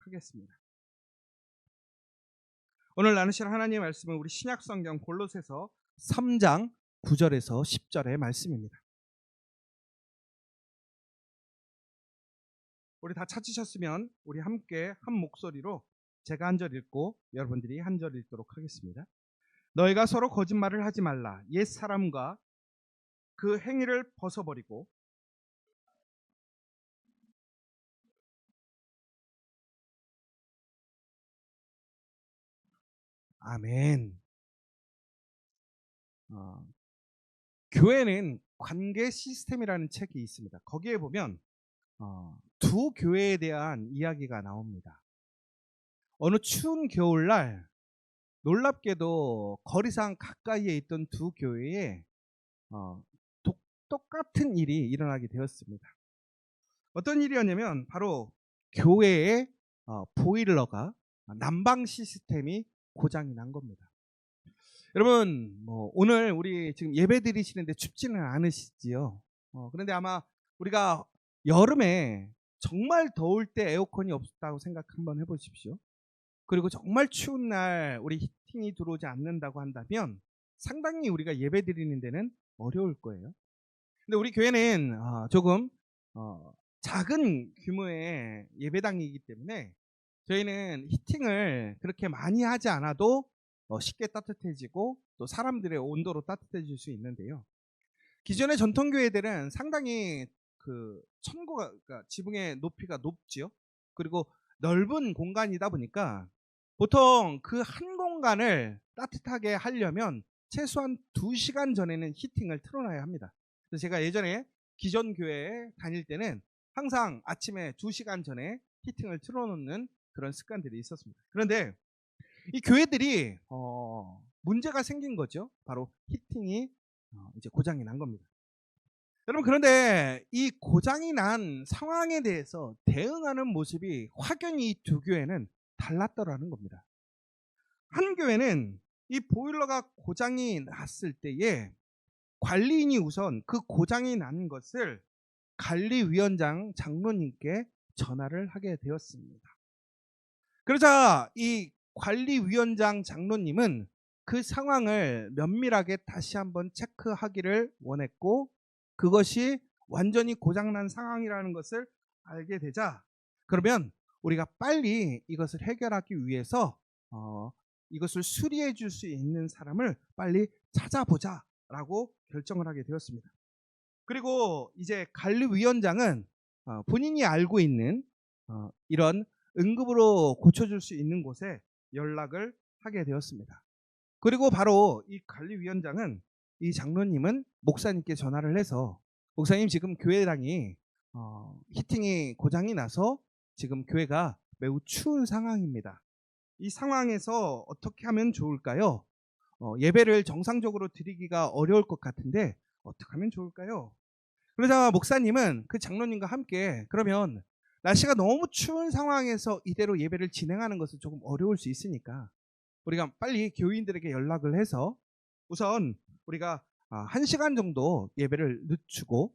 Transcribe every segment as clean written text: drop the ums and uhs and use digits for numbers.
하겠습니다. 오늘 나누실 하나님의 말씀은 우리 신약성경 골로새서 3장 9절에서 10절의 말씀입니다. 우리 다 찾으셨으면 우리 함께 한 목소리로 제가 한 절 읽고 여러분들이 한 절 읽도록 하겠습니다. 너희가 서로 거짓말을 하지 말라. 옛 사람과 그 행위를 벗어버리고 아멘. 교회는 관계 시스템이라는 책이 있습니다. 거기에 보면 두 교회에 대한 이야기가 나옵니다. 어느 추운 겨울날 놀랍게도 거리상 가까이에 있던 두 교회에 똑같은 일이 일어나게 되었습니다. 어떤 일이었냐면 바로 교회의 보일러가 난방 시스템이 고장이 난 겁니다. 여러분 오늘 우리 지금 예배 드리시는데 춥지는 않으시지요? 그런데 아마 우리가 여름에 정말 더울 때 에어컨이 없다고 생각 한번 해보십시오. 그리고 정말 추운 날 우리 히팅이 들어오지 않는다고 한다면 상당히 우리가 예배 드리는 데는 어려울 거예요. 근데 우리 교회는 조금 작은 규모의 예배당이기 때문에 저희는 히팅을 그렇게 많이 하지 않아도 쉽게 따뜻해지고 또 사람들의 온도로 따뜻해질 수 있는데요. 기존의 전통교회들은 상당히 그 천고가 그러니까 지붕의 높이가 높지요. 그리고 넓은 공간이다 보니까 보통 그 한 공간을 따뜻하게 하려면 최소한 2시간 전에는 히팅을 틀어놔야 합니다. 그래서 제가 예전에 기존 교회에 다닐 때는 항상 아침에 2시간 전에 히팅을 틀어놓는 그런 습관들이 있었습니다. 그런데 이 교회들이 문제가 생긴 거죠. 바로 히팅이 이제 고장이 난 겁니다. 여러분 그런데 이 고장이 난 상황에 대해서 대응하는 모습이 확연히 이 두 교회는 달랐더라는 겁니다. 한 교회는 이 보일러가 고장이 났을 때에 관리인이 우선 그 고장이 난 것을 관리위원장 장로님께 전화를 하게 되었습니다. 그러자 이 관리위원장 장로님은 그 상황을 면밀하게 다시 한번 체크하기를 원했고 그것이 완전히 고장난 상황이라는 것을 알게 되자 그러면 우리가 빨리 이것을 해결하기 위해서 이것을 수리해 줄 수 있는 사람을 빨리 찾아보자 라고 결정을 하게 되었습니다. 그리고 이제 관리위원장은 본인이 알고 있는 이런 응급으로 고쳐줄 수 있는 곳에 연락을 하게 되었습니다. 그리고 바로 이 관리위원장은 이 장로님은 목사님께 전화를 해서 목사님 지금 교회당이 히팅이 고장이 나서 지금 교회가 매우 추운 상황입니다. 이 상황에서 어떻게 하면 좋을까요? 예배를 정상적으로 드리기가 어려울 것 같은데 어떻게 하면 좋을까요? 그러자 목사님은 그 장로님과 함께 그러면 날씨가 너무 추운 상황에서 이대로 예배를 진행하는 것은 조금 어려울 수 있으니까 우리가 빨리 교인들에게 연락을 해서 우선 우리가 1시간 정도 예배를 늦추고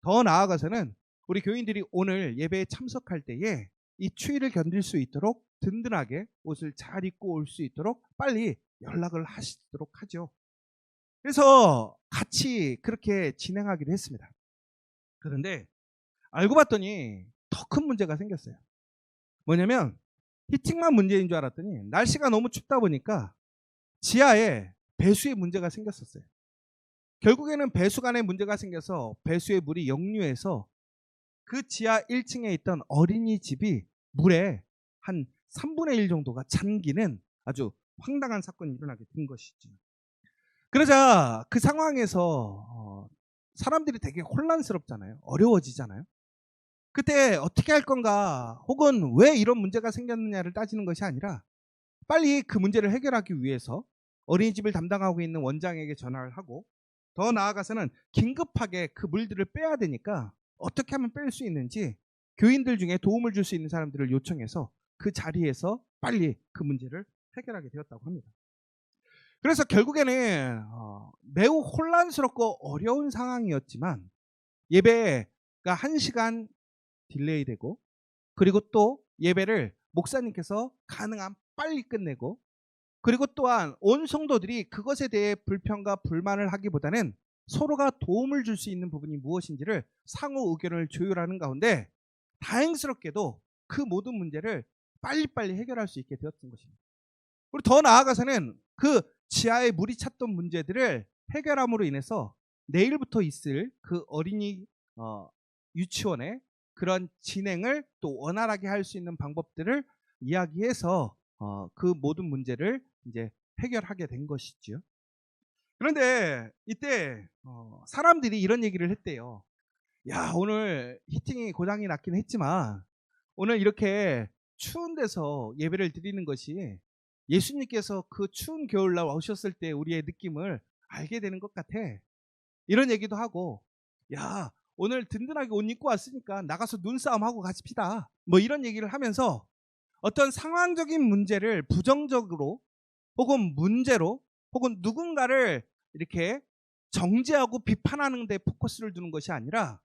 더 나아가서는 우리 교인들이 오늘 예배에 참석할 때에 이 추위를 견딜 수 있도록 든든하게 옷을 잘 입고 올 수 있도록 빨리 연락을 하시도록 하죠. 그래서 같이 그렇게 진행하기로 했습니다. 그런데 알고 봤더니 더 큰 문제가 생겼어요. 뭐냐면 히팅만 문제인 줄 알았더니 날씨가 너무 춥다 보니까 지하에 배수에 문제가 생겼었어요. 결국에는 배수관에 문제가 생겨서 배수의 물이 역류해서 그 지하 1층에 있던 어린이집이 물에 한 3분의 1 정도가 잠기는 아주 황당한 사건이 일어나게 된 것이죠. 그러자 그 상황에서 사람들이 되게 혼란스럽잖아요. 어려워지잖아요. 그때 어떻게 할 건가 혹은 왜 이런 문제가 생겼느냐를 따지는 것이 아니라 빨리 그 문제를 해결하기 위해서 어린이집을 담당하고 있는 원장에게 전화를 하고 더 나아가서는 긴급하게 그 물들을 빼야 되니까 어떻게 하면 뺄 수 있는지 교인들 중에 도움을 줄 수 있는 사람들을 요청해서 그 자리에서 빨리 그 문제를 해결하게 되었다고 합니다. 그래서 결국에는 매우 혼란스럽고 어려운 상황이었지만 예배가 1시간 딜레이 되고 그리고 또 예배를 목사님께서 가능한 빨리 끝내고, 그리고 또한 온 성도들이 그것에 대해 불평과 불만을 하기보다는 서로가 도움을 줄 수 있는 부분이 무엇인지를 상호 의견을 조율하는 가운데 다행스럽게도 그 모든 문제를 빨리빨리 해결할 수 있게 되었던 것입니다. 그리고 더 나아가서는 그 지하에 물이 찼던 문제들을 해결함으로 인해서 내일부터 있을 그 어린이 유치원의 그런 진행을 또 원활하게 할 수 있는 방법들을 이야기해서 그 모든 문제를 이제 해결하게 된 것이죠. 그런데 이때 사람들이 이런 얘기를 했대요. 야, 오늘 히팅이 고장이 났긴 했지만 오늘 이렇게 추운 데서 예배를 드리는 것이 예수님께서 그 추운 겨울날 오셨을 때 우리의 느낌을 알게 되는 것 같아. 이런 얘기도 하고, 야, 오늘 든든하게 옷 입고 왔으니까 나가서 눈싸움하고 가십시다. 뭐 이런 얘기를 하면서 어떤 상황적인 문제를 부정적으로 혹은 문제로 혹은 누군가를 이렇게 정죄하고 비판하는 데 포커스를 두는 것이 아니라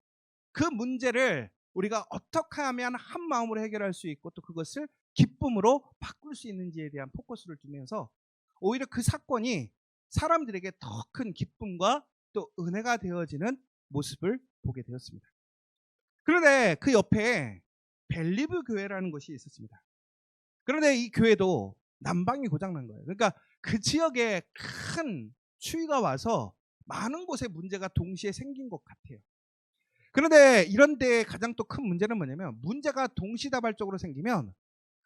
그 문제를 우리가 어떻게 하면 한 마음으로 해결할 수 있고 또 그것을 기쁨으로 바꿀 수 있는지에 대한 포커스를 두면서 오히려 그 사건이 사람들에게 더 큰 기쁨과 또 은혜가 되어지는 모습을 보게 되었습니다. 그런데 그 옆에 벨리브 교회라는 곳이 있었습니다. 그런데 이 교회도 난방이 고장난 거예요. 그러니까 그 지역에 큰 추위가 와서 많은 곳에 문제가 동시에 생긴 것 같아요. 그런데 이런 데의 가장 또 큰 문제는 뭐냐면 문제가 동시다발적으로 생기면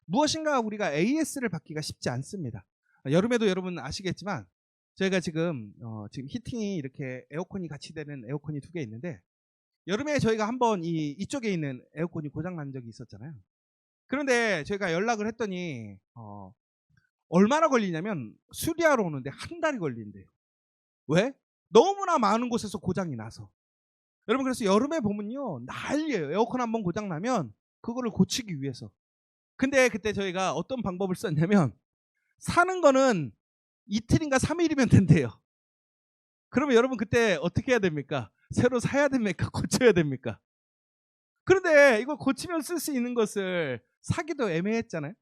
무엇인가 우리가 AS를 받기가 쉽지 않습니다. 여름에도 여러분 아시겠지만 저희가 지금 히팅이 이렇게 에어컨이 같이 되는 에어컨이 2개 있는데 여름에 저희가 한번 이쪽에 있는 에어컨이 고장 난 적이 있었잖아요. 그런데 저희가 연락을 했더니 얼마나 걸리냐면 수리하러 오는데 한 달이 걸린대요. 왜? 너무나 많은 곳에서 고장이 나서. 여러분, 그래서 여름에 보면요 난리예요. 에어컨 한번 고장 나면 그거를 고치기 위해서. 근데 그때 저희가 어떤 방법을 썼냐면 사는 거는 이틀인가 3일이면 된대요. 그러면 여러분 그때 어떻게 해야 됩니까? 새로 사야 됩니까? 고쳐야 됩니까? 그런데 이걸 고치면 쓸 수 있는 것을 사기도 애매했잖아요.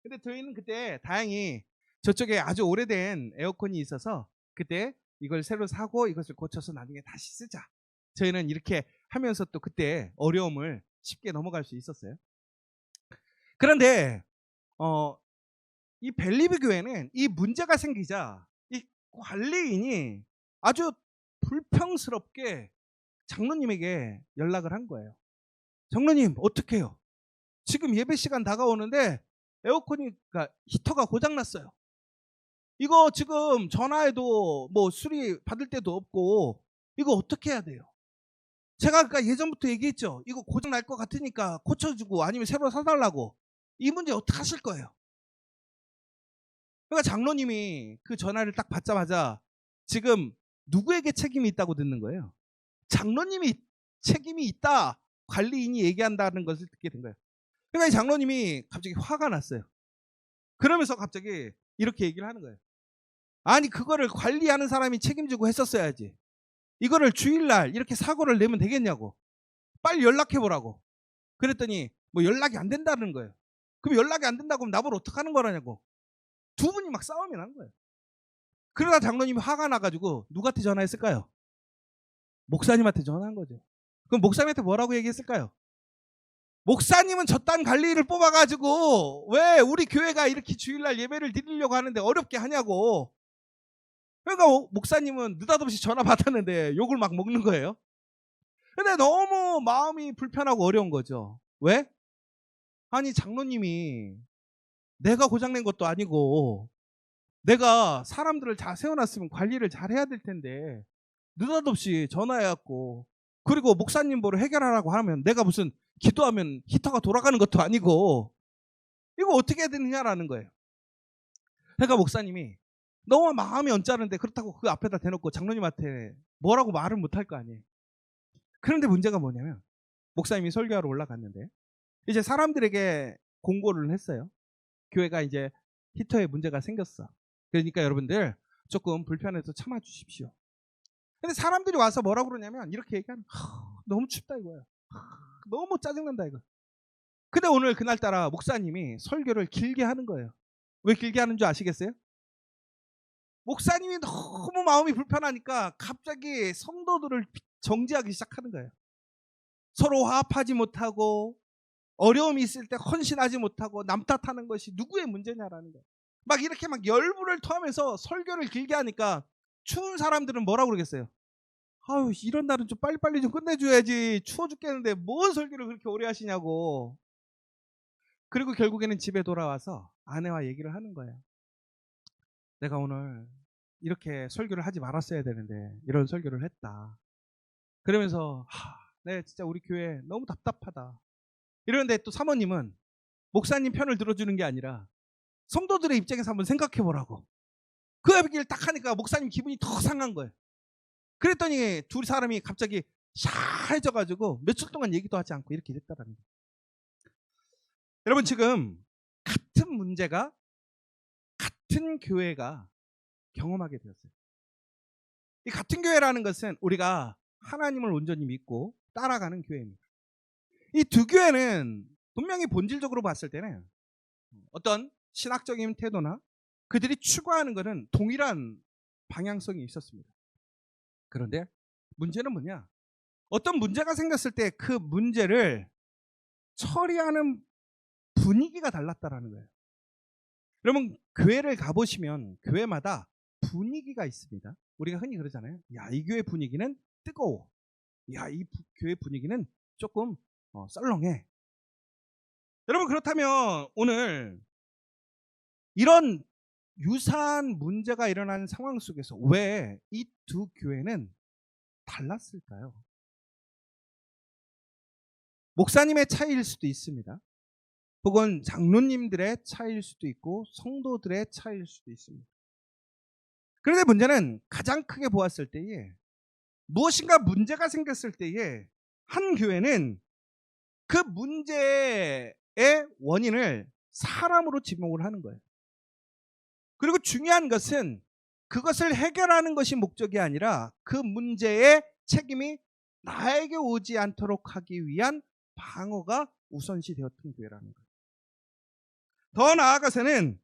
근데 저희는 그때 다행히 저쪽에 아주 오래된 에어컨이 있어서 그때 이걸 새로 사고 이것을 고쳐서 나중에 다시 쓰자. 저희는 이렇게 하면서 또 그때 어려움을 쉽게 넘어갈 수 있었어요. 그런데 이 벨리브 교회는 이 문제가 생기자 이 관리인이 아주 불평스럽게 장로님에게 연락을 한 거예요. 장로님, 어떻게 해요? 지금 예배 시간 다가오는데 에어컨이, 그러니까 히터가 고장났어요. 이거 지금 전화해도 뭐 수리 받을 데도 없고 이거 어떻게 해야 돼요? 제가 그러니까 예전부터 얘기했죠. 이거 고장 날 것 같으니까 고쳐주고 아니면 새로 사달라고. 이 문제 어떻게 하실 거예요? 그러니까 장로님이 그 전화를 딱 받자마자 지금 누구에게 책임이 있다고 듣는 거예요? 장로님이 책임이 있다. 관리인이 얘기한다는 것을 듣게 된 거예요. 그러니까 이 장로님이 갑자기 화가 났어요. 그러면서 갑자기 이렇게 얘기를 하는 거예요. 아니, 그거를 관리하는 사람이 책임지고 했었어야지. 이거를 주일날 이렇게 사고를 내면 되겠냐고. 빨리 연락해보라고. 그랬더니 뭐 연락이 안 된다는 거예요. 그럼 연락이 안 된다고 하면 나보고 어떡하는 거라냐고. 두 분이 막 싸움이 난 거예요. 그러다 장로님이 화가 나가지고 누구한테 전화했을까요? 목사님한테 전화한 거죠. 그럼 목사님한테 뭐라고 얘기했을까요? 목사님은 저딴 관리를 뽑아가지고 왜 우리 교회가 이렇게 주일날 예배를 드리려고 하는데 어렵게 하냐고. 그러니까 목사님은 느닷없이 전화 받았는데 욕을 막 먹는 거예요. 근데 너무 마음이 불편하고 어려운 거죠. 왜? 아니, 장로님이 내가 고장낸 것도 아니고 내가 사람들을 잘 세워놨으면 관리를 잘 해야 될 텐데 느닷없이 전화해갖고, 그리고 목사님 보러 해결하라고 하면 내가 무슨 기도하면 히터가 돌아가는 것도 아니고 이거 어떻게 해야 되느냐라는 거예요. 그러니까 목사님이 너무 마음이 언짢은데 그렇다고 그 앞에다 대놓고 장로님한테 뭐라고 말을 못할 거 아니에요. 그런데 문제가 뭐냐면 목사님이 설교하러 올라갔는데 이제 사람들에게 공고를 했어요. 교회가 이제 히터에 문제가 생겼어. 그러니까 여러분들 조금 불편해서 참아 주십시오. 근데 사람들이 와서 뭐라고 그러냐면 이렇게 얘기하는, 너무 춥다 이거예요. 너무 짜증난다 이거. 근데 오늘 그날따라 목사님이 설교를 길게 하는 거예요. 왜 길게 하는 줄 아시겠어요? 목사님이 너무 마음이 불편하니까 갑자기 성도들을 정죄하기 시작하는 거예요. 서로 화합하지 못하고 어려움이 있을 때 헌신하지 못하고 남 탓하는 것이 누구의 문제냐라는 거예요. 막 이렇게 막 열불을 토하면서 설교를 길게 하니까 추운 사람들은 뭐라고 그러겠어요? 아유, 이런 날은 좀 빨리빨리 좀 끝내줘야지. 추워 죽겠는데 뭔 설교를 그렇게 오래 하시냐고. 그리고 결국에는 집에 돌아와서 아내와 얘기를 하는 거예요. 내가 오늘 이렇게 설교를 하지 말았어야 되는데 이런 설교를 했다. 그러면서 네, 진짜 우리 교회 너무 답답하다. 이러는데 또 사모님은 목사님 편을 들어주는 게 아니라 성도들의 입장에서 한번 생각해 보라고. 그 얘기를 딱 하니까 목사님 기분이 더 상한 거예요. 그랬더니 두 사람이 갑자기 샤해져가지고 며칠 동안 얘기도 하지 않고 이렇게 됐다라는 거예요. 여러분, 지금 같은 문제가 같은 교회가 경험하게 되었어요. 이 같은 교회라는 것은 우리가 하나님을 온전히 믿고 따라가는 교회입니다. 이 두 교회는 분명히 본질적으로 봤을 때는 어떤 신학적인 태도나 그들이 추구하는 것은 동일한 방향성이 있었습니다. 그런데 문제는 뭐냐? 어떤 문제가 생겼을 때 그 문제를 처리하는 분위기가 달랐다라는 거예요. 여러분, 교회를 가보시면 교회마다 분위기가 있습니다. 우리가 흔히 그러잖아요. 야, 이 교회 분위기는 뜨거워. 야, 이 교회 분위기는 조금 썰렁해. 여러분, 그렇다면 오늘 이런 유사한 문제가 일어나는 상황 속에서 왜 이 두 교회는 달랐을까요? 목사님의 차이일 수도 있습니다. 혹은 장로님들의 차이일 수도 있고 성도들의 차이일 수도 있습니다. 그런데 문제는 가장 크게 보았을 때에 무엇인가 문제가 생겼을 때에 한 교회는 그 문제의 원인을 사람으로 지목을 하는 거예요. 그리고 중요한 것은 그것을 해결하는 것이 목적이 아니라 그 문제의 책임이 나에게 오지 않도록 하기 위한 방어가 우선시 되었던 교회라는 거예요. 더 나아가서는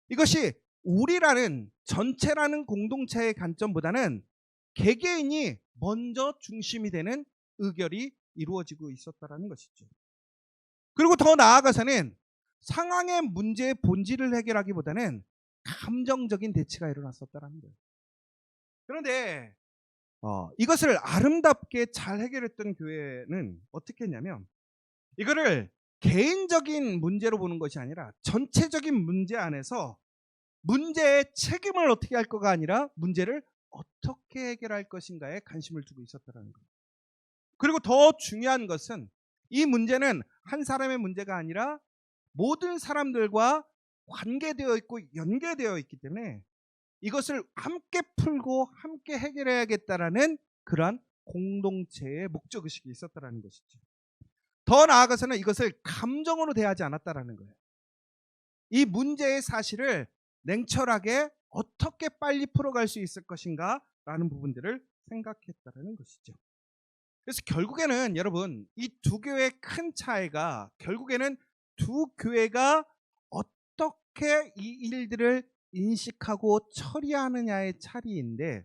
이것이 우리라는 전체라는 공동체의 관점보다는 개개인이 먼저 중심이 되는 의결이 이루어지고 있었다는 것이죠. 그리고 더 나아가서는 상황의 문제의 본질을 해결하기보다는 감정적인 대치가 일어났었다는 거예요. 그런데 이것을 아름답게 잘 해결했던 교회는 어떻게 했냐면 이거를 개인적인 문제로 보는 것이 아니라 전체적인 문제 안에서 문제의 책임을 어떻게 할 거가 아니라 문제를 어떻게 해결할 것인가에 관심을 두고 있었다는 거예요. 그리고 더 중요한 것은 이 문제는 한 사람의 문제가 아니라 모든 사람들과 관계되어 있고 연계되어 있기 때문에 이것을 함께 풀고 함께 해결해야겠다라는 그러한 공동체의 목적의식이 있었다는 것이죠. 더 나아가서는 이것을 감정으로 대하지 않았다라는 거예요. 이 문제의 사실을 냉철하게 어떻게 빨리 풀어갈 수 있을 것인가 라는 부분들을 생각했다는 것이죠. 그래서 결국에는 여러분, 이 두 교회의 큰 차이가 결국에는 두 교회가 어떻게 이 일들을 인식하고 처리하느냐의 차이인데,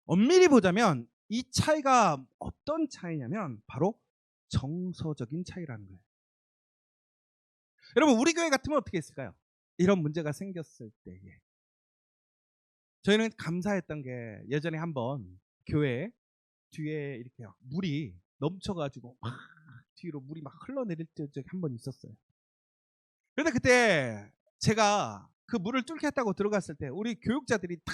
엄밀히 보자면 이 차이가 어떤 차이냐면 바로 정서적인 차이라는 거예요. 여러분, 우리 교회 같으면 어떻게 했을까요? 이런 문제가 생겼을 때에 저희는 감사했던 게 예전에 한번 교회 뒤에 이렇게 물이 넘쳐가지고 막 뒤로 물이 막 흘러내릴 적이 한 번 있었어요. 그런데 그때 제가 그 물을 뚫겠다고 들어갔을 때 우리 교육자들이 다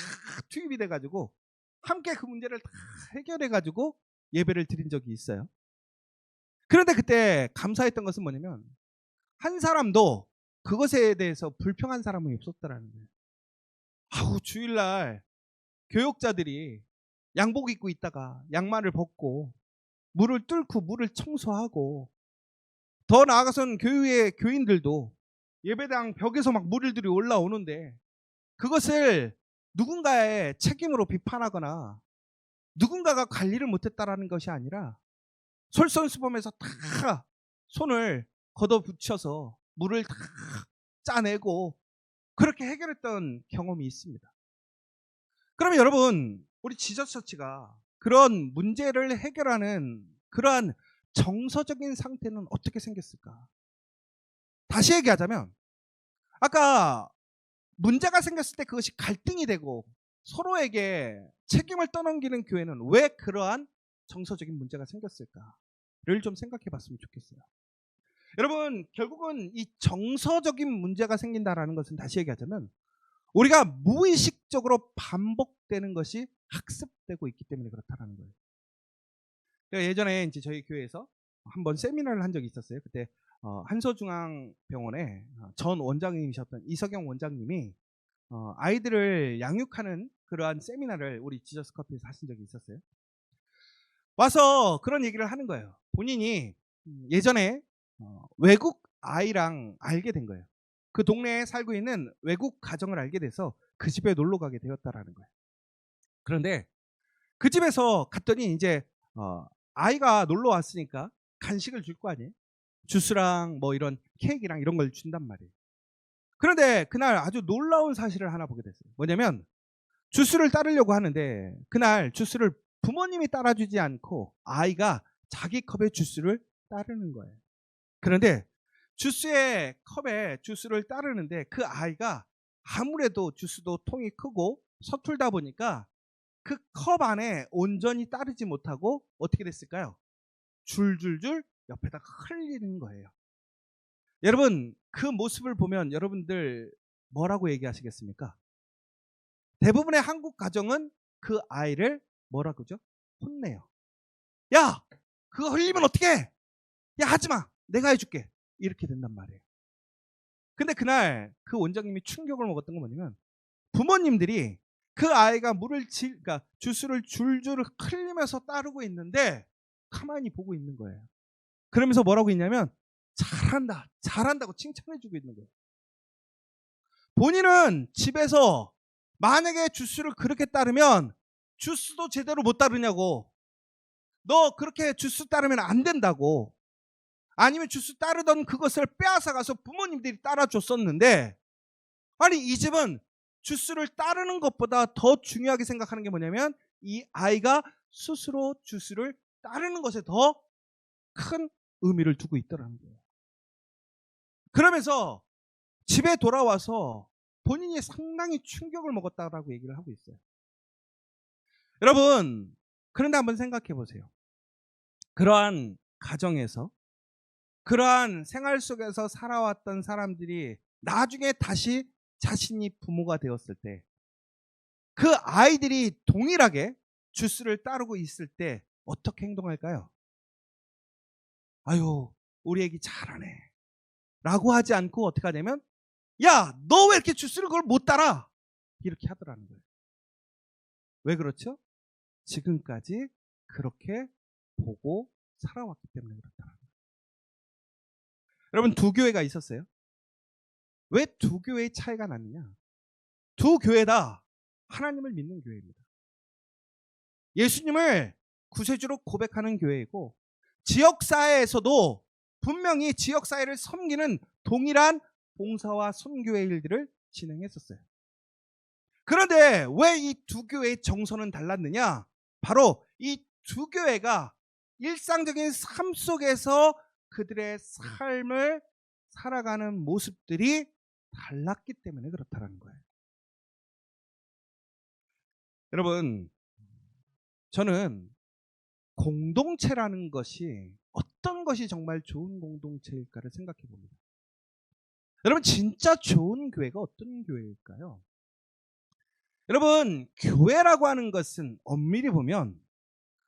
투입이 돼가지고 함께 그 문제를 다 해결해가지고 예배를 드린 적이 있어요. 그런데 그때 감사했던 것은 뭐냐면 한 사람도 그것에 대해서 불평한 사람은 없었다라는 거예요. 아우, 주일날 교육자들이 양복 입고 있다가 양말을 벗고 물을 뚫고 물을 청소하고, 더 나아가서는 교회의 교인들도 예배당 벽에서 막 물들이 올라오는데 그것을 누군가의 책임으로 비판하거나 누군가가 관리를 못했다라는 것이 아니라 솔선수범해서 다 손을 걷어붙여서 물을 다 짜내고 그렇게 해결했던 경험이 있습니다. 그러면 여러분, 우리 지저스 처치가 그런 문제를 해결하는 그러한 정서적인 상태는 어떻게 생겼을까? 다시 얘기하자면, 아까 문제가 생겼을 때 그것이 갈등이 되고 서로에게 책임을 떠넘기는 교회는 왜 그러한 정서적인 문제가 생겼을까를 좀 생각해 봤으면 좋겠어요. 여러분, 결국은 이 정서적인 문제가 생긴다라는 것은 다시 얘기하자면 우리가 무의식적으로 반복되는 것이 학습되고 있기 때문에 그렇다라는 거예요. 예전에 이제 저희 교회에서 한번 세미나를 한 적이 있었어요. 그때 한서중앙병원의 전 원장님이셨던 이석영 원장님이 아이들을 양육하는 그러한 세미나를 우리 지저스 커피에서 하신 적이 있었어요. 와서 그런 얘기를 하는 거예요. 본인이 예전에 외국 아이랑 알게 된 거예요. 그 동네에 살고 있는 외국 가정을 알게 돼서 그 집에 놀러 가게 되었다라는 거예요. 그런데 그 집에서 갔더니 이제 아이가 놀러 왔으니까 간식을 줄 거 아니에요. 주스랑 뭐 이런 케이크랑 이런 걸 준단 말이에요. 그런데 그날 아주 놀라운 사실을 하나 보게 됐어요. 뭐냐면 주스를 따르려고 하는데 그날 주스를 부모님이 따라주지 않고 아이가 자기 컵에 주스를 따르는 거예요. 그런데 주스의 컵에 주스를 따르는데 그 아이가 아무래도 주스도 통이 크고 서툴다 보니까 그 컵 안에 온전히 따르지 못하고 어떻게 됐을까요? 줄줄줄 옆에다 흘리는 거예요. 여러분, 그 모습을 보면 여러분들 뭐라고 얘기하시겠습니까? 대부분의 한국 가정은 그 아이를 뭐라고 그러죠? 혼내요. 야, 그거 흘리면 어떡해? 야, 하지마. 내가 해줄게. 이렇게 된단 말이에요. 근데 그날 그 원장님이 충격을 먹었던 건 뭐냐면 부모님들이 그 아이가 그러니까 주스를 줄줄 흘리면서 따르고 있는데 가만히 보고 있는 거예요. 그러면서 뭐라고 했냐면 잘한다, 잘한다고 칭찬해주고 있는 거예요. 본인은 집에서 만약에 주스를 그렇게 따르면 주스도 제대로 못 따르냐고, 너 그렇게 주스 따르면 안 된다고, 아니면 주스 따르던 그것을 빼앗아 가서 부모님들이 따라줬었는데, 아니 이 집은 주스를 따르는 것보다 더 중요하게 생각하는 게 뭐냐면 이 아이가 스스로 주스를 따르는 것에 더 큰 의미를 두고 있더라는 거예요. 그러면서 집에 돌아와서 본인이 상당히 충격을 먹었다라고 얘기를 하고 있어요. 여러분, 그런데 한번 생각해 보세요. 그러한 가정에서 그러한 생활 속에서 살아왔던 사람들이 나중에 다시 자신이 부모가 되었을 때 그 아이들이 동일하게 주스를 따르고 있을 때 어떻게 행동할까요? 아유, 우리 애기 잘하네 라고 하지 않고 어떻게 하냐면 야, 너 왜 이렇게 주스를 그걸 못 따라? 이렇게 하더라는 거예요. 왜 그렇죠? 지금까지 그렇게 보고 살아왔기 때문에 그렇다는 거예요. 여러분, 두 교회가 있었어요. 왜 두 교회의 차이가 났느냐? 두 교회 다 하나님을 믿는 교회입니다. 예수님을 구세주로 고백하는 교회이고 지역사회에서도 분명히 지역사회를 섬기는 동일한 봉사와 선교의 일들을 진행했었어요. 그런데 왜 이 두 교회의 정서는 달랐느냐? 바로 이 두 교회가 일상적인 삶 속에서 그들의 삶을 살아가는 모습들이 달랐기 때문에 그렇다는 거예요. 여러분, 저는 공동체라는 것이 어떤 것이 정말 좋은 공동체일까를 생각해 봅니다. 여러분, 진짜 좋은 교회가 어떤 교회일까요? 여러분, 교회라고 하는 것은 엄밀히 보면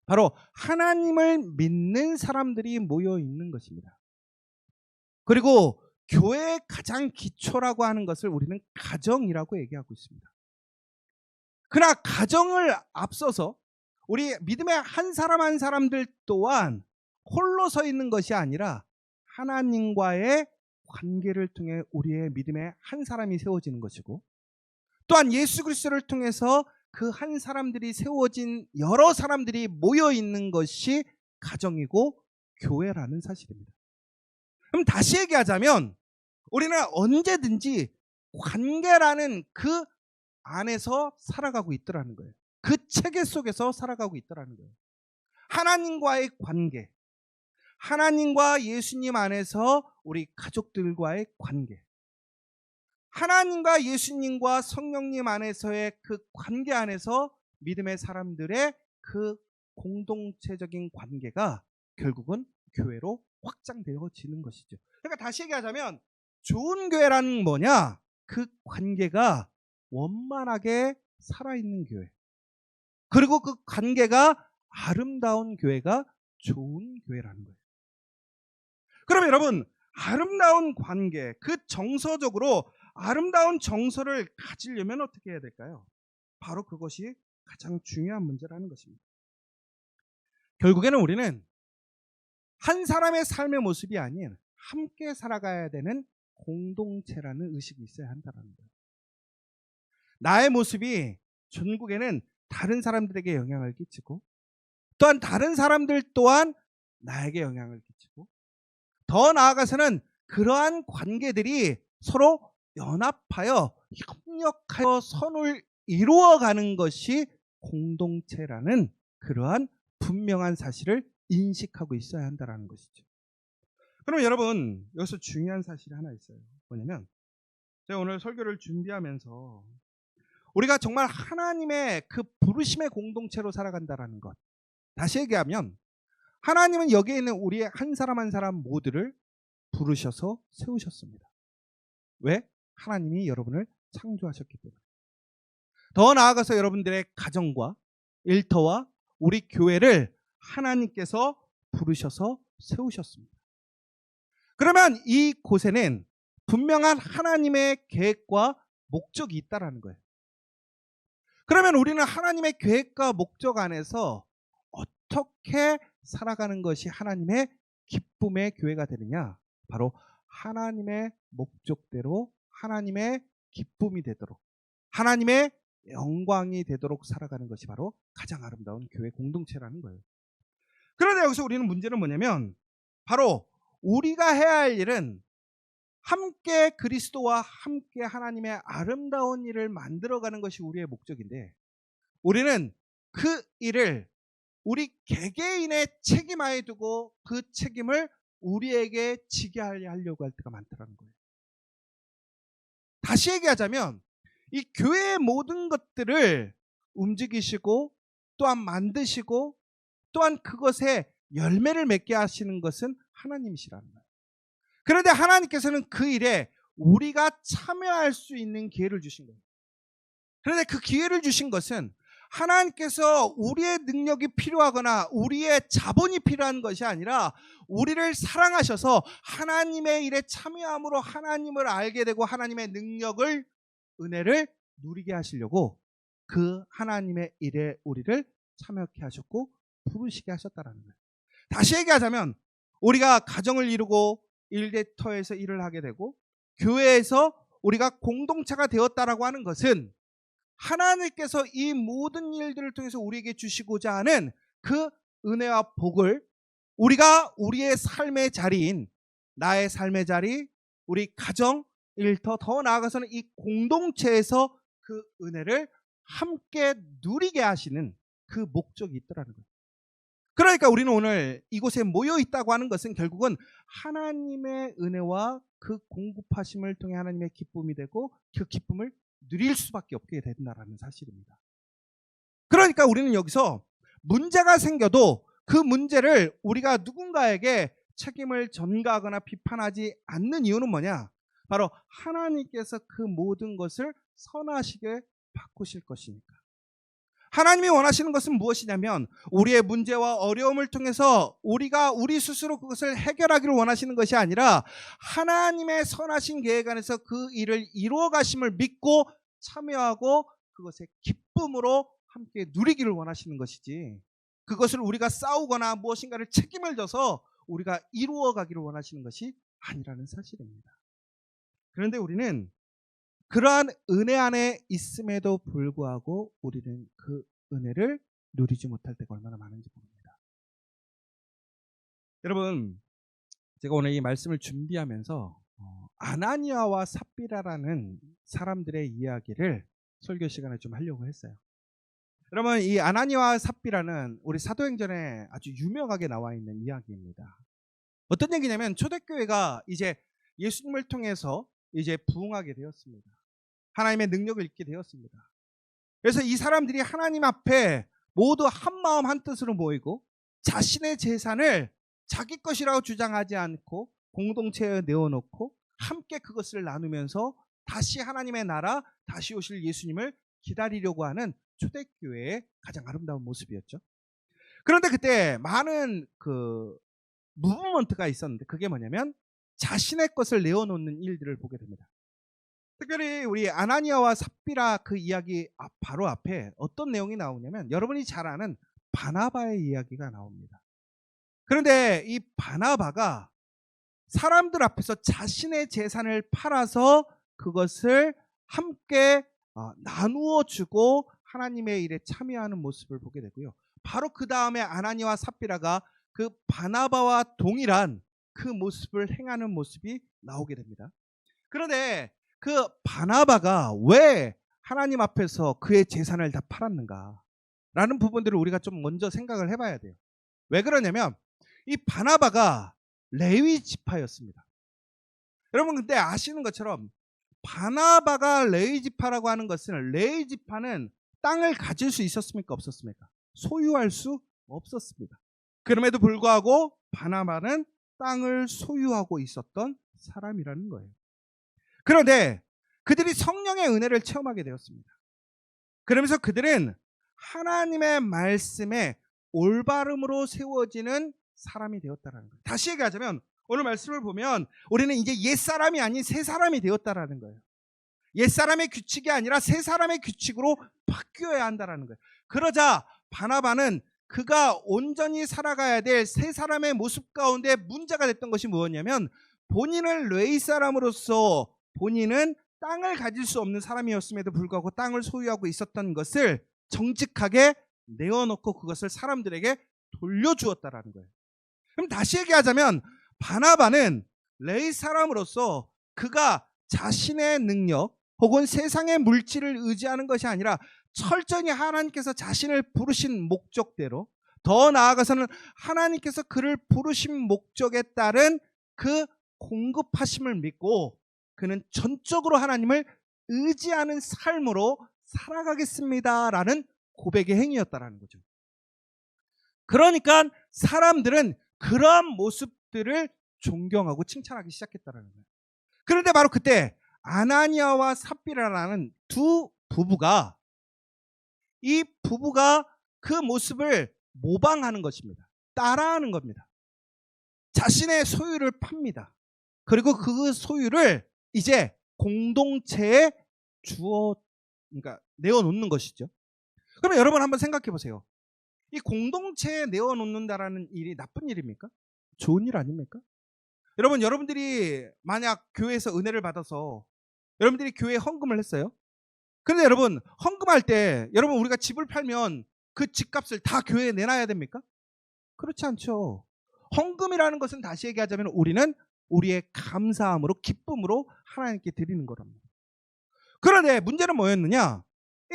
바로 하나님을 믿는 사람들이 모여 있는 것입니다. 그리고 교회의 가장 기초라고 하는 것을 우리는 가정이라고 얘기하고 있습니다. 그러나 가정을 앞서서 우리 믿음의 한 사람 한 사람들 또한 홀로 서 있는 것이 아니라 하나님과의 관계를 통해 우리의 믿음의 한 사람이 세워지는 것이고 또한 예수 그리스도를 통해서 그 한 사람들이 세워진 여러 사람들이 모여 있는 것이 가정이고 교회라는 사실입니다. 그럼 다시 얘기하자면 우리는 언제든지 관계라는 그 안에서 살아가고 있더라는 거예요. 그 체계 속에서 살아가고 있더라는 거예요. 하나님과의 관계, 하나님과 예수님 안에서 우리 가족들과의 관계, 하나님과 예수님과 성령님 안에서의 그 관계 안에서 믿음의 사람들의 그 공동체적인 관계가 결국은 교회로 확장되어지는 것이죠. 그러니까 다시 얘기하자면 좋은 교회라는 뭐냐? 그 관계가 원만하게 살아있는 교회, 그리고 그 관계가 아름다운 교회가 좋은 교회라는 거예요. 그럼 여러분, 아름다운 관계, 그 정서적으로 아름다운 정서를 가지려면 어떻게 해야 될까요? 바로 그것이 가장 중요한 문제라는 것입니다. 결국에는 우리는 한 사람의 삶의 모습이 아닌 함께 살아가야 되는 공동체라는 의식이 있어야 한다는 거예요. 나의 모습이 전국에는 다른 사람들에게 영향을 끼치고, 또한 다른 사람들 또한 나에게 영향을 끼치고, 더 나아가서는 그러한 관계들이 서로 연합하여 협력하여 선을 이루어가는 것이 공동체라는 그러한 분명한 사실을 인식하고 있어야 한다는 것이죠. 그럼 여러분, 여기서 중요한 사실이 하나 있어요. 뭐냐면 제가 오늘 설교를 준비하면서 우리가 정말 하나님의 그 부르심의 공동체로 살아간다는 것, 다시 얘기하면 하나님은 여기에 있는 우리의 한 사람 한 사람 모두를 부르셔서 세우셨습니다. 왜? 하나님이 여러분을 창조하셨기 때문에. 더 나아가서 여러분들의 가정과 일터와 우리 교회를 하나님께서 부르셔서 세우셨습니다. 그러면 이 곳에는 분명한 하나님의 계획과 목적이 있다라는 거예요. 그러면 우리는 하나님의 계획과 목적 안에서 어떻게 살아가는 것이 하나님의 기쁨의 교회가 되느냐? 바로 하나님의 목적대로 하나님의 기쁨이 되도록, 하나님의 영광이 되도록 살아가는 것이 바로 가장 아름다운 교회 공동체라는 거예요. 그런데 여기서 우리는 문제는 뭐냐면 바로 우리가 해야 할 일은 함께 그리스도와 함께 하나님의 아름다운 일을 만들어가는 것이 우리의 목적인데, 우리는 그 일을 우리 개개인의 책임하에 두고 그 책임을 우리에게 지게 하려고 할 때가 많더라는 거예요. 다시 얘기하자면 이 교회의 모든 것들을 움직이시고 또한 만드시고 또한 그것에 열매를 맺게 하시는 것은 하나님이시라는 거예요. 그런데 하나님께서는 그 일에 우리가 참여할 수 있는 기회를 주신 거예요. 그런데 그 기회를 주신 것은 하나님께서 우리의 능력이 필요하거나 우리의 자본이 필요한 것이 아니라 우리를 사랑하셔서 하나님의 일에 참여함으로 하나님을 알게 되고 하나님의 능력을, 은혜를 누리게 하시려고 그 하나님의 일에 우리를 참여케 하셨고 부르시게 하셨다는 거예요. 다시 얘기하자면 우리가 가정을 이루고 일터에서 일을 하게 되고 교회에서 우리가 공동체가 되었다라고 하는 것은 하나님께서 이 모든 일들을 통해서 우리에게 주시고자 하는 그 은혜와 복을 우리가 우리의 삶의 자리인 나의 삶의 자리, 우리 가정, 일터, 더 나아가서는 이 공동체에서 그 은혜를 함께 누리게 하시는 그 목적이 있더라는 거예요. 그러니까 우리는 오늘 이곳에 모여 있다고 하는 것은 결국은 하나님의 은혜와 그 공급하심을 통해 하나님의 기쁨이 되고 그 기쁨을 누릴 수밖에 없게 된다는 사실입니다. 그러니까 우리는 여기서 문제가 생겨도 그 문제를 우리가 누군가에게 책임을 전가하거나 비판하지 않는 이유는 뭐냐? 바로 하나님께서 그 모든 것을 선하시게 바꾸실 것이니까. 하나님이 원하시는 것은 무엇이냐면 우리의 문제와 어려움을 통해서 우리가 우리 스스로 그것을 해결하기를 원하시는 것이 아니라 하나님의 선하신 계획 안에서 그 일을 이루어 가심을 믿고 참여하고 그것의 기쁨으로 함께 누리기를 원하시는 것이지, 그것을 우리가 싸우거나 무엇인가를 책임을 져서 우리가 이루어 가기를 원하시는 것이 아니라는 사실입니다. 그런데 우리는 그러한 은혜 안에 있음에도 불구하고 우리는 그 은혜를 누리지 못할 때가 얼마나 많은지 모릅니다. 여러분, 제가 오늘 이 말씀을 준비하면서 아나니아와 삽비라라는 사람들의 이야기를 설교 시간에 좀 하려고 했어요. 여러분, 이 아나니아와 삽비라는 우리 사도행전에 아주 유명하게 나와 있는 이야기입니다. 어떤 얘기냐면 초대교회가 이제 예수님을 통해서 이제 부흥하게 되었습니다. 하나님의 능력을 입게 되었습니다. 그래서 이 사람들이 하나님 앞에 모두 한 마음 한 뜻으로 모이고 자신의 재산을 자기 것이라고 주장하지 않고 공동체에 내어놓고 함께 그것을 나누면서 다시 하나님의 나라, 다시 오실 예수님을 기다리려고 하는 초대교회의 가장 아름다운 모습이었죠. 그런데 그때 많은 무브먼트가 있었는데 그게 뭐냐면 자신의 것을 내어놓는 일들을 보게 됩니다. 특별히 우리 아나니아와 삽비라 그 이야기 바로 앞에 어떤 내용이 나오냐면 여러분이 잘 아는 바나바의 이야기가 나옵니다. 그런데 이 바나바가 사람들 앞에서 자신의 재산을 팔아서 그것을 함께 나누어 주고 하나님의 일에 참여하는 모습을 보게 되고요. 바로 그 다음에 아나니아와 삽비라가 그 바나바와 동일한 그 모습을 행하는 모습이 나오게 됩니다. 그런데 그 바나바가 왜 하나님 앞에서 그의 재산을 다 팔았는가 라는 부분들을 우리가 좀 먼저 생각을 해봐야 돼요. 왜 그러냐면 이 바나바가 레위 지파였습니다. 여러분 근데 아시는 것처럼 바나바가 레위 지파라고 하는 것은 레위 지파는 땅을 가질 수 있었습니까? 없었습니까? 소유할 수 없었습니다. 그럼에도 불구하고 바나바는 땅을 소유하고 있었던 사람이라는 거예요. 그런데 그들이 성령의 은혜를 체험하게 되었습니다. 그러면서 그들은 하나님의 말씀에 올바름으로 세워지는 사람이 되었다는 거예요. 다시 얘기하자면 오늘 말씀을 보면 우리는 이제 옛사람이 아닌 새사람이 되었다는 거예요. 옛사람의 규칙이 아니라 새사람의 규칙으로 바뀌어야 한다는 거예요. 그러자 바나바는 그가 온전히 살아가야 될 새사람의 모습 가운데 문제가 됐던 것이 무엇이냐면 본인은 레위 사람으로서 본인은 땅을 가질 수 없는 사람이었음에도 불구하고 땅을 소유하고 있었던 것을 정직하게 내어놓고 그것을 사람들에게 돌려주었다라는 거예요. 그럼 다시 얘기하자면 바나바는 레위 사람으로서 그가 자신의 능력 혹은 세상의 물질을 의지하는 것이 아니라 철저히 하나님께서 자신을 부르신 목적대로 더 나아가서는 하나님께서 그를 부르신 목적에 따른 그 공급하심을 믿고 그는 전적으로 하나님을 의지하는 삶으로 살아가겠습니다라는 고백의 행위였다라는 거죠. 그러니까 사람들은 그러한 모습들을 존경하고 칭찬하기 시작했다라는 거예요. 그런데 바로 그때 아나니아와 삽비라라는 두 부부가 이 부부가 그 모습을 모방하는 것입니다. 따라하는 겁니다. 자신의 소유를 팝니다. 그리고 그 소유를 이제 공동체에 그러니까 내어놓는 것이죠. 그러면 여러분 한번 생각해 보세요. 이 공동체에 내어놓는다라는 일이 나쁜 일입니까? 좋은 일 아닙니까? 여러분들이 만약 교회에서 은혜를 받아서 여러분들이 교회에 헌금을 했어요. 그런데 여러분 헌금할 때 여러분 우리가 집을 팔면 그 집값을 다 교회에 내놔야 됩니까? 그렇지 않죠. 헌금이라는 것은 다시 얘기하자면 우리는 우리의 감사함으로 기쁨으로 하나님께 드리는 거랍니다. 그런데 문제는 뭐였느냐?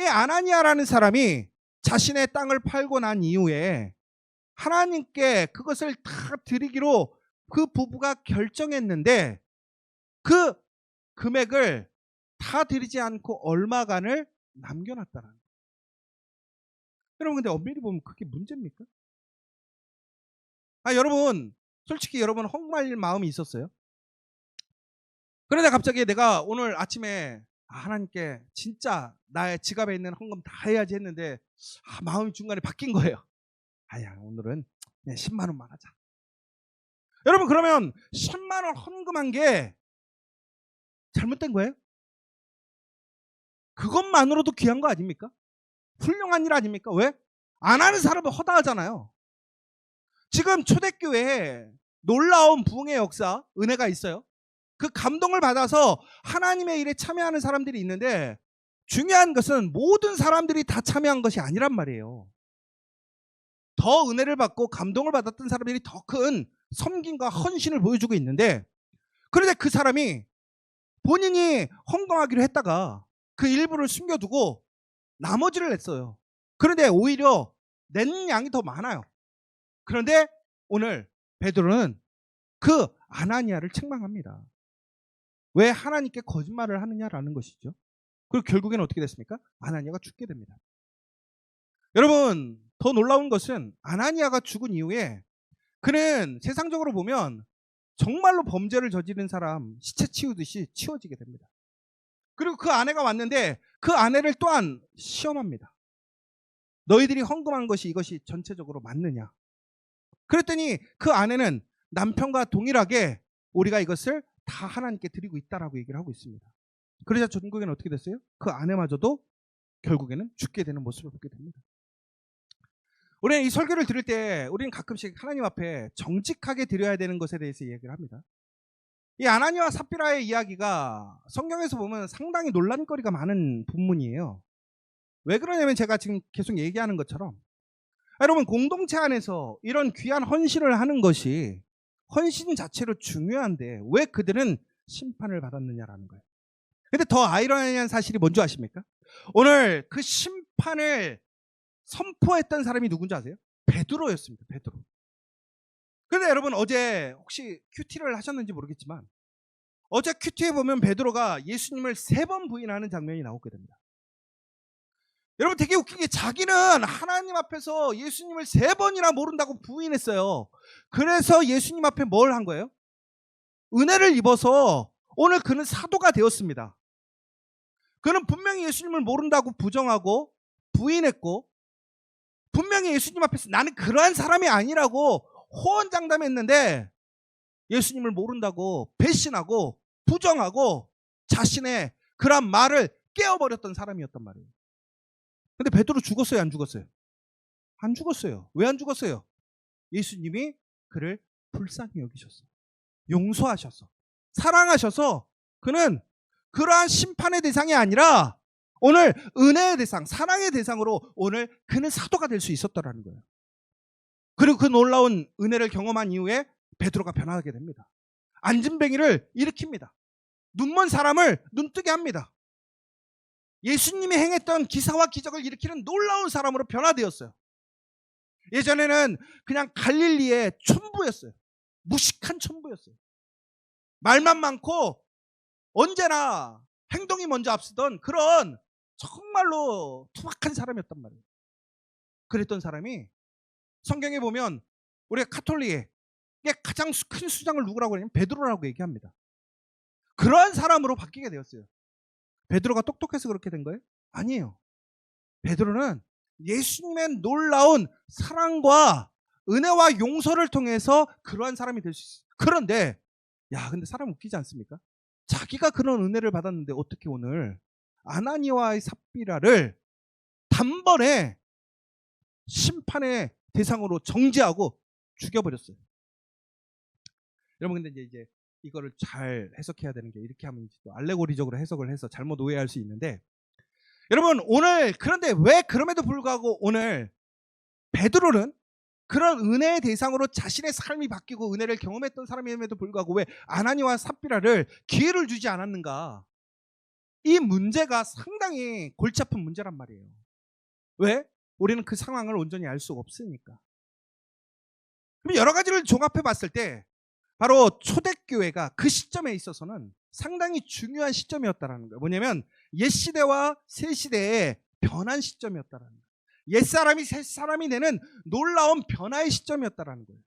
이 아나니아라는 사람이 자신의 땅을 팔고 난 이후에 하나님께 그것을 다 드리기로 그 부부가 결정했는데 그 금액을 다 드리지 않고 얼마간을 남겨놨다는 거예요. 여러분 근데 엄밀히 보면 그게 문제입니까? 여러분 솔직히 여러분 헌금할 마음이 있었어요? 그런데 갑자기 내가 오늘 아침에 하나님께 진짜 나의 지갑에 있는 헌금 다 해야지 했는데 마음이 중간에 바뀐 거예요. 오늘은 그냥 10만 원만 하자. 여러분 그러면 10만 원 헌금한 게 잘못된 거예요? 그것만으로도 귀한 거 아닙니까? 훌륭한 일 아닙니까? 왜? 안 하는 사람은 허다하잖아요. 지금 초대교회에 놀라운 부흥의 역사, 은혜가 있어요. 그 감동을 받아서 하나님의 일에 참여하는 사람들이 있는데 중요한 것은 모든 사람들이 다 참여한 것이 아니란 말이에요. 더 은혜를 받고 감동을 받았던 사람들이 더 큰 섬김과 헌신을 보여주고 있는데, 그런데 그 사람이 본인이 헌금하기로 했다가 그 일부를 숨겨두고 나머지를 냈어요. 그런데 오히려 낸 양이 더 많아요. 그런데 오늘 베드로는 그 아나니아를 책망합니다. 왜 하나님께 거짓말을 하느냐라는 것이죠. 그리고 결국에는 어떻게 됐습니까? 아나니아가 죽게 됩니다. 여러분, 더 놀라운 것은 아나니아가 죽은 이후에 그는 세상적으로 보면 정말로 범죄를 저지른 사람 시체 치우듯이 치워지게 됩니다. 그리고 그 아내가 왔는데 그 아내를 또한 시험합니다. 너희들이 헌금한 것이 이것이 전체적으로 맞느냐? 그랬더니 그 아내는 남편과 동일하게 우리가 이것을 다 하나님께 드리고 있다라고 얘기를 하고 있습니다. 그러자 전국에는 어떻게 됐어요? 그 아내마저도 결국에는 죽게 되는 모습을 보게 됩니다. 우리는 이 설교를 들을 때 우리는 가끔씩 하나님 앞에 정직하게 드려야 되는 것에 대해서 얘기를 합니다. 이 아나니아와 삽비라의 이야기가 성경에서 보면 상당히 논란거리가 많은 본문이에요. 왜 그러냐면 제가 지금 계속 얘기하는 것처럼 여러분, 공동체 안에서 이런 귀한 헌신을 하는 것이 헌신 자체로 중요한데 왜 그들은 심판을 받았느냐라는 거예요. 근데 더 아이러니한 사실이 뭔지 아십니까? 오늘 그 심판을 선포했던 사람이 누군지 아세요? 베드로였습니다. 베드로. 그런데 여러분, 어제 혹시 큐티를 하셨는지 모르겠지만 어제 큐티에 보면 베드로가 예수님을 3번 부인하는 장면이 나오게 됩니다. 여러분, 되게 웃긴 게 자기는 하나님 앞에서 예수님을 3번이나 모른다고 부인했어요. 그래서 예수님 앞에 뭘 한 거예요? 은혜를 입어서 오늘 그는 사도가 되었습니다. 그는 분명히 예수님을 모른다고 부정하고 부인했고 분명히 예수님 앞에서 나는 그러한 사람이 아니라고 호언장담했는데 예수님을 모른다고 배신하고 부정하고 자신의 그런 말을 깨어버렸던 사람이었단 말이에요. 근데 베드로 죽었어요, 안 죽었어요? 안 죽었어요. 왜 안 죽었어요? 예수님이 그를 불쌍히 여기셨어. 용서하셔서 사랑하셔서 그는 그러한 심판의 대상이 아니라 오늘 은혜의 대상, 사랑의 대상으로 오늘 그는 사도가 될 수 있었다라는 거예요. 그리고 그 놀라운 은혜를 경험한 이후에 베드로가 변화하게 됩니다. 안진뱅이를 일으킵니다. 눈먼 사람을 눈뜨게 합니다. 예수님이 행했던 기사와 기적을 일으키는 놀라운 사람으로 변화되었어요. 예전에는 그냥 갈릴리의 촌부였어요. 무식한 촌부였어요. 말만 많고 언제나 행동이 먼저 앞서던 그런 정말로 투박한 사람이었단 말이에요. 그랬던 사람이 성경에 보면 우리가 카톨릭에 가장 큰 수장을 누구라고 하냐면 베드로라고 얘기합니다. 그러한 사람으로 바뀌게 되었어요. 베드로가 똑똑해서 그렇게 된 거예요? 아니에요. 베드로는 예수님의 놀라운 사랑과 은혜와 용서를 통해서 그러한 사람이 될 수 있어요. 그런데 근데 사람 웃기지 않습니까? 자기가 그런 은혜를 받았는데 어떻게 오늘 아나니아와의 삽비라를 단번에 심판의 대상으로 정죄하고 죽여버렸어요. 여러분, 근데 이제 이거를 잘 해석해야 되는 게 이렇게 하면 또 알레고리적으로 해석을 해서 잘못 오해할 수 있는데, 여러분 오늘 그런데 왜 그럼에도 불구하고 오늘 베드로는 그런 은혜의 대상으로 자신의 삶이 바뀌고 은혜를 경험했던 사람임에도 불구하고 왜 아나니아와 삽비라를 기회를 주지 않았는가? 이 문제가 상당히 골치 아픈 문제란 말이에요. 왜? 우리는 그 상황을 온전히 알 수가 없으니까. 그럼 여러 가지를 종합해 봤을 때 바로 초대교회가 그 시점에 있어서는 상당히 중요한 시점이었다는 거예요. 뭐냐면 옛시대와 새시대의 변한 시점이었다는 거예요. 옛사람이 새사람이 되는 놀라운 변화의 시점이었다는 거예요.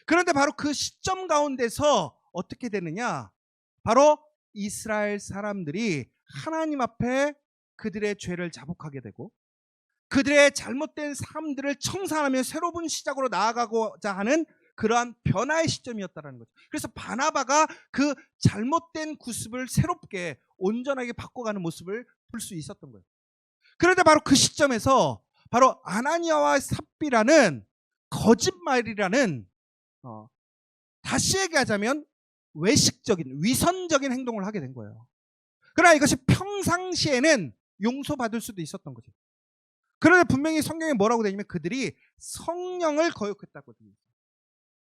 그런데 바로 그 시점 가운데서 어떻게 되느냐? 바로 이스라엘 사람들이 하나님 앞에 그들의 죄를 자복하게 되고 그들의 잘못된 삶들을 청산하며 새로운 시작으로 나아가고자 하는 그러한 변화의 시점이었다는 거죠. 그래서 바나바가 그 잘못된 구습을 새롭게 온전하게 바꿔가는 모습을 볼 수 있었던 거예요. 그런데 바로 그 시점에서 바로 아나니아와 삽비라는 거짓말이라는 다시 얘기하자면 외식적인 위선적인 행동을 하게 된 거예요. 그러나 이것이 평상시에는 용서받을 수도 있었던 거죠. 그런데 분명히 성경에 뭐라고 되냐면 그들이 성령을 거역했다고 되어 있어요.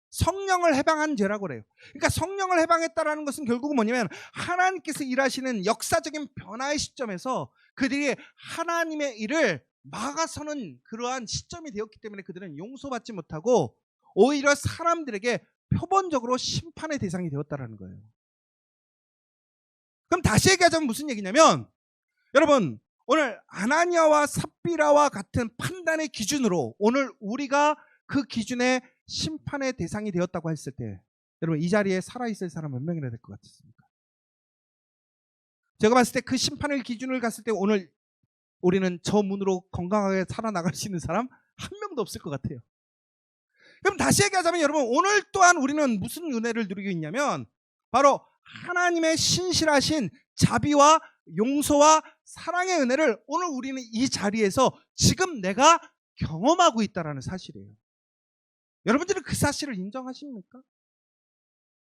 성령을 해방한 죄라고 그래요. 그러니까 성령을 해방했다라는 것은 결국은 뭐냐면 하나님께서 일하시는 역사적인 변화의 시점에서 그들이 하나님의 일을 막아서는 그러한 시점이 되었기 때문에 그들은 용서받지 못하고 오히려 사람들에게 표본적으로 심판의 대상이 되었다라는 거예요. 그럼 다시 얘기하자면 무슨 얘기냐면, 여러분 오늘 아나니아와 삽비라와 같은 판단의 기준으로 오늘 우리가 그 기준의 심판의 대상이 되었다고 했을 때, 여러분 이 자리에 살아있을 사람 몇 명이나 될 것 같습니까? 제가 봤을 때 그 심판의 기준을 갔을 때 오늘 우리는 저 문으로 건강하게 살아나갈 수 있는 사람 한 명도 없을 것 같아요. 그럼 다시 얘기하자면 여러분 오늘 또한 우리는 무슨 은혜를 누리고 있냐면 바로 하나님의 신실하신 자비와 용서와 사랑의 은혜를 오늘 우리는 이 자리에서 지금 내가 경험하고 있다는 사실이에요. 여러분들은 그 사실을 인정하십니까?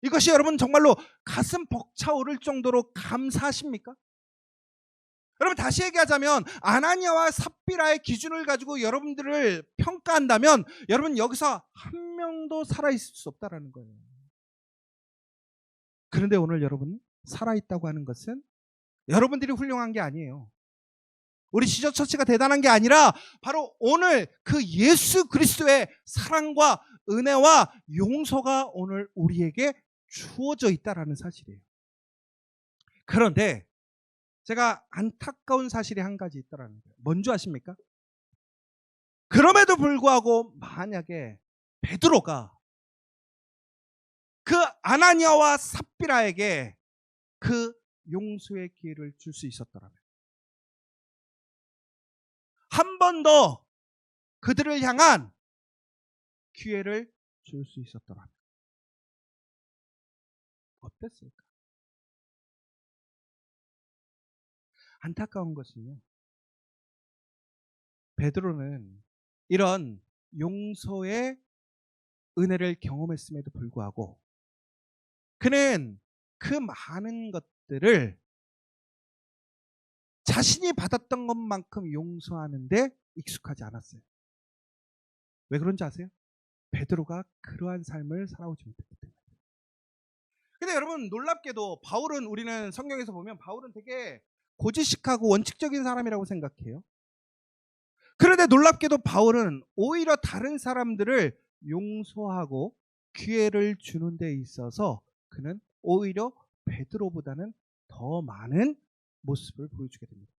이것이 여러분 정말로 가슴 벅차오를 정도로 감사하십니까? 여러분 다시 얘기하자면 아나니아와 삽비라의 기준을 가지고 여러분들을 평가한다면 여러분 여기서 한 명도 살아있을 수 없다는 거예요. 그런데 오늘 여러분 살아있다고 하는 것은 여러분들이 훌륭한 게 아니에요. 우리 지저처치가 대단한 게 아니라 바로 오늘 그 예수 그리스도의 사랑과 은혜와 용서가 오늘 우리에게 주어져 있다는 사실이에요. 그런데 제가 안타까운 사실이 한 가지 있다는 거예요. 뭔지 아십니까? 그럼에도 불구하고 만약에 베드로가 그 아나니아와 삽비라에게 그 용서의 기회를 줄 수 있었더라면, 한 번 더 그들을 향한 기회를 줄 수 있었더라면 어땠을까? 안타까운 것은요, 베드로는 이런 용서의 은혜를 경험했음에도 불구하고 그는 그 많은 것들을 자신이 받았던 것만큼 용서하는데 익숙하지 않았어요. 왜 그런지 아세요? 베드로가 그러한 삶을 살아오지 못했기 때문에. 근데 여러분 놀랍게도 바울은, 우리는 성경에서 보면 바울은 되게 고지식하고 원칙적인 사람이라고 생각해요. 그런데 놀랍게도 바울은 오히려 다른 사람들을 용서하고 기회를 주는 데 있어서 그는 오히려 베드로보다는 더 많은 모습을 보여주게 됩니다.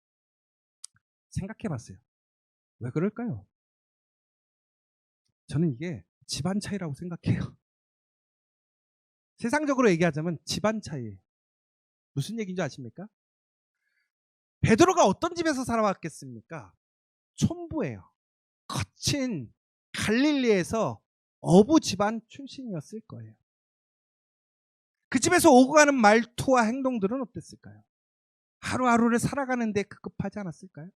생각해 봤어요. 왜 그럴까요? 저는 이게 집안 차이라고 생각해요. 세상적으로 얘기하자면 집안 차이예요. 무슨 얘기인지 아십니까? 베드로가 어떤 집에서 살아왔겠습니까? 촌부예요. 거친 갈릴리에서 어부 집안 출신이었을 거예요. 그 집에서 오고 가는 말투와 행동들은 어땠을까요? 하루하루를 살아가는데 급급하지 않았을까요?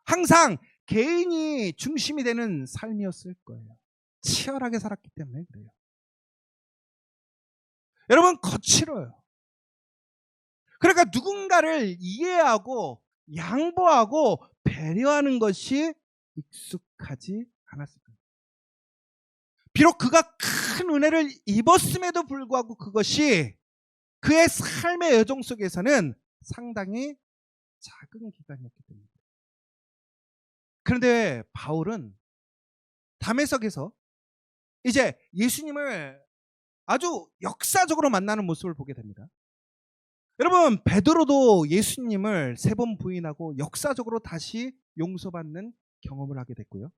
항상 개인이 중심이 되는 삶이었을 거예요. 치열하게 살았기 때문에 그래요. 여러분 거칠어요. 그러니까 누군가를 이해하고 양보하고 배려하는 것이 익숙하지 않았을 거예요. 비록 그가 큰 은혜를 입었음에도 불구하고 그것이 그의 삶의 여정 속에서는 상당히 작은 기간이었기 때문입니다. 그런데 바울은 담에석에서 이제 예수님을 아주 역사적으로 만나는 모습을 보게 됩니다. 여러분 베드로도 예수님을 3번 부인하고 역사적으로 다시 용서받는 경험을 하게 됐고요.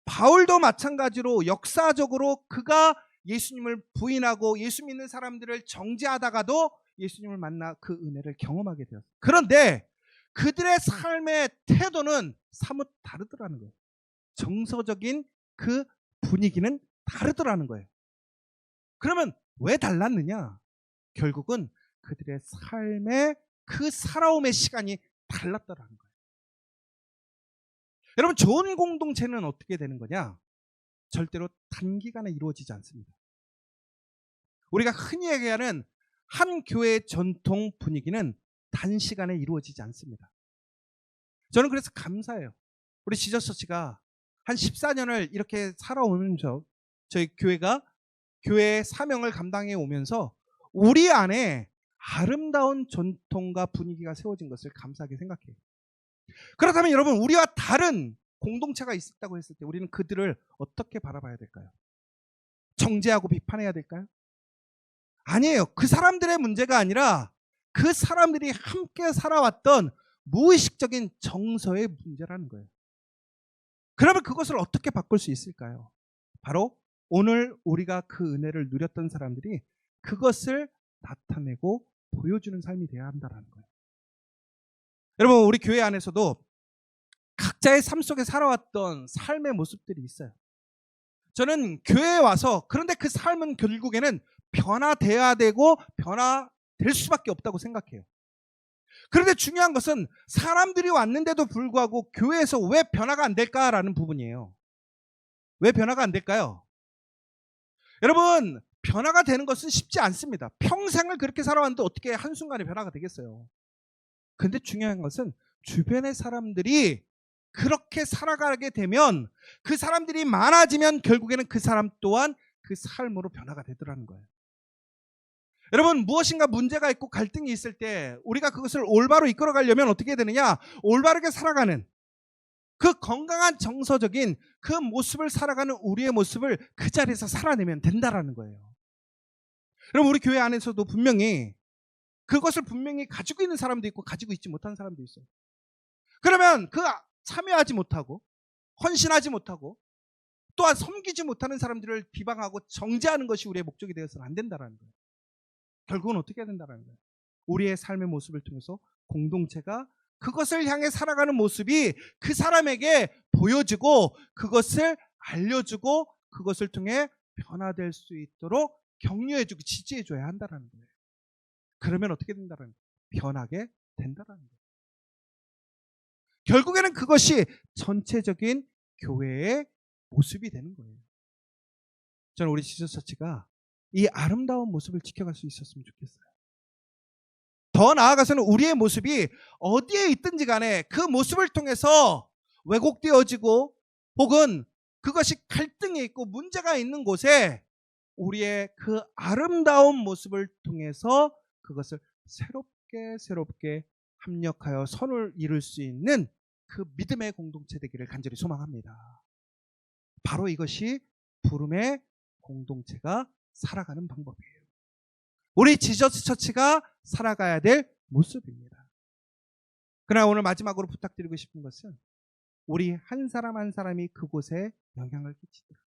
바울도 마찬가지로 역사적으로 그가 예수님을 부인하고 예수 믿는 사람들을 정죄하다가도 예수님을 만나 그 은혜를 경험하게 되었어요. 그런데 그들의 삶의 태도는 사뭇 다르더라는 거예요. 정서적인 그 분위기는 다르더라는 거예요. 그러면 왜 달랐느냐? 결국은 그들의 삶의 그 살아옴의 시간이 달랐더라는 거예요. 여러분 좋은 공동체는 어떻게 되는 거냐? 절대로 단기간에 이루어지지 않습니다. 우리가 흔히 얘기하는 한 교회의 전통 분위기는 단시간에 이루어지지 않습니다. 저는 그래서 감사해요. 우리 지저처치가 한 14년을 이렇게 살아오면서 저희 교회가 교회의 사명을 감당해 오면서 우리 안에 아름다운 전통과 분위기가 세워진 것을 감사하게 생각해요. 그렇다면 여러분, 우리와 다른 공동체가 있었다고 했을 때 우리는 그들을 어떻게 바라봐야 될까요? 정죄하고 비판해야 될까요? 아니에요. 그 사람들의 문제가 아니라 그 사람들이 함께 살아왔던 무의식적인 정서의 문제라는 거예요. 그러면 그것을 어떻게 바꿀 수 있을까요? 바로 오늘 우리가 그 은혜를 누렸던 사람들이 그것을 나타내고 보여주는 삶이 되어야 한다는 거예요. 여러분, 우리 교회 안에서도 각자의 삶 속에 살아왔던 삶의 모습들이 있어요. 저는 교회에 와서 그런데 그 삶은 결국에는 변화돼야 되고 변화될 수밖에 없다고 생각해요. 그런데 중요한 것은 사람들이 왔는데도 불구하고 교회에서 왜 변화가 안 될까라는 부분이에요. 왜 변화가 안 될까요? 여러분, 변화가 되는 것은 쉽지 않습니다. 평생을 그렇게 살아왔는데 어떻게 한순간에 변화가 되겠어요? 근데 중요한 것은 주변의 사람들이 그렇게 살아가게 되면 그 사람들이 많아지면 결국에는 그 사람 또한 그 삶으로 변화가 되더라는 거예요. 여러분, 무엇인가 문제가 있고 갈등이 있을 때 우리가 그것을 올바로 이끌어가려면 어떻게 해야 되느냐? 올바르게 살아가는 그 건강한 정서적인 그 모습을 살아가는 우리의 모습을 그 자리에서 살아내면 된다라는 거예요. 여러분, 우리 교회 안에서도 분명히 그것을 분명히 가지고 있는 사람도 있고 가지고 있지 못한 사람도 있어요. 그러면 그 참여하지 못하고 헌신하지 못하고 또한 섬기지 못하는 사람들을 비방하고 정죄하는 것이 우리의 목적이 되어서는 안 된다는 거예요. 결국은 어떻게 해야 된다는 거예요? 우리의 삶의 모습을 통해서 공동체가 그것을 향해 살아가는 모습이 그 사람에게 보여지고 그것을 알려주고 그것을 통해 변화될 수 있도록 격려해주고 지지해줘야 한다는 거예요. 그러면 어떻게 된다는 거예요? 변하게 된다는 거예요. 결국에는 그것이 전체적인 교회의 모습이 되는 거예요. 저는 우리 지저처치가 이 아름다운 모습을 지켜갈 수 있었으면 좋겠어요. 더 나아가서는 우리의 모습이 어디에 있든지 간에 그 모습을 통해서 왜곡되어지고 혹은 그것이 갈등이 있고 문제가 있는 곳에 우리의 그 아름다운 모습을 통해서 그것을 새롭게 합력하여 선을 이룰 수 있는 그 믿음의 공동체 되기를 간절히 소망합니다. 바로 이것이 부름의 공동체가 살아가는 방법이에요. 우리 지저스 처치가 살아가야 될 모습입니다. 그러나 오늘 마지막으로 부탁드리고 싶은 것은 우리 한 사람 한 사람이 그곳에 영향을 끼치도록,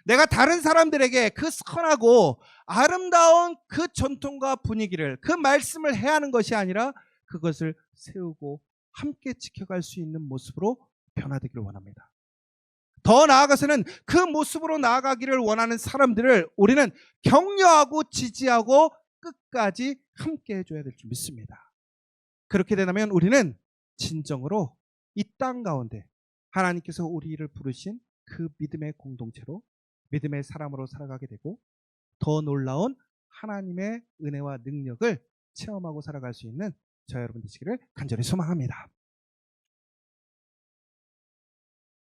내가 다른 사람들에게 그 선하고 아름다운 그 전통과 분위기를, 그 말씀을 해야 하는 것이 아니라 그것을 세우고 함께 지켜갈 수 있는 모습으로 변화되기를 원합니다. 더 나아가서는 그 모습으로 나아가기를 원하는 사람들을 우리는 격려하고 지지하고 끝까지 함께 해줘야 될 줄 믿습니다. 그렇게 된다면 우리는 진정으로 이 땅 가운데 하나님께서 우리를 부르신 그 믿음의 공동체로, 믿음의 사람으로 살아가게 되고 더 놀라운 하나님의 은혜와 능력을 체험하고 살아갈 수 있는 저와 여러분 되시기를 간절히 소망합니다.